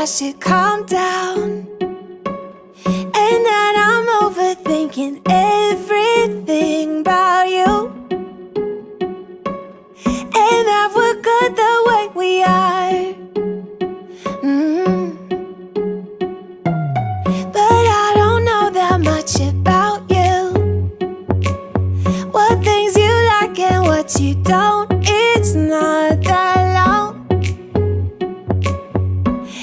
I should calm down, and that I'm overthinking everything about you, and that we're good the way we are. But I don't know that much about you, what things you like and what you don't. It's not that long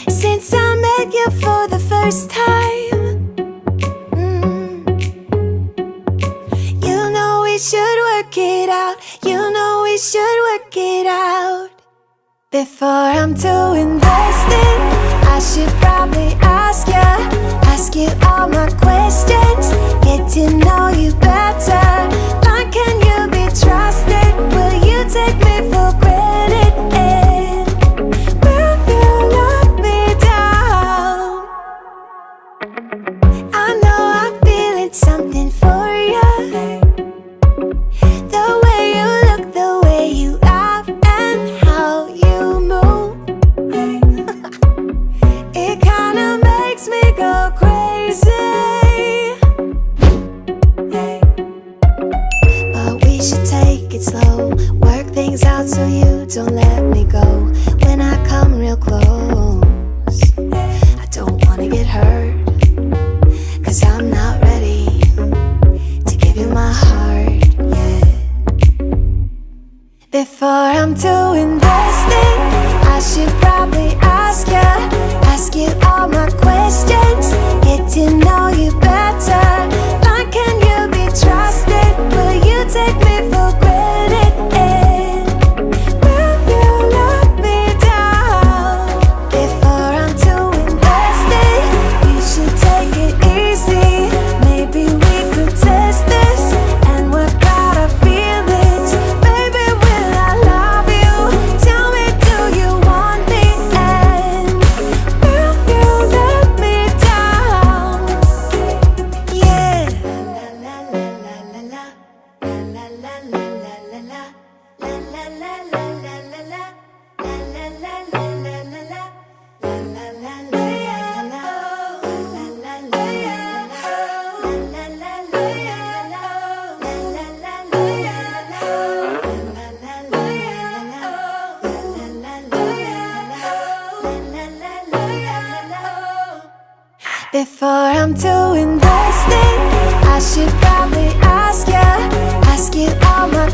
since I met you for the first time. You know we should work it out. You know we should work it out. Before I'm too invested, I should probably ask you all my questions, get to know you better. Like, can you be trusted? Will you take me for granted? And will you let me down? I know I'm feeling something for you, the way you look, the way you laugh, and how you move. It kinda makes me go crazy. But we should take it slow, work things out so you don't let me go. When I come real close, I don't wanna get hurt, 'cause I'm not ready to give you my heart yet. Before I'm too invested, I should probably ask you all my questions, get to know you better. Like, can you be trusted? Will you take me for granted? And will you let me down? Before I'm too invested, you should take it easy. Maybe we could test this and work out our feelings. Baby, will I love you? Tell me, do you want me? And will you let me down? Yeah. La la la la la la la la la la la la la la la la la la Before I'm too invested, I should probably ask you all my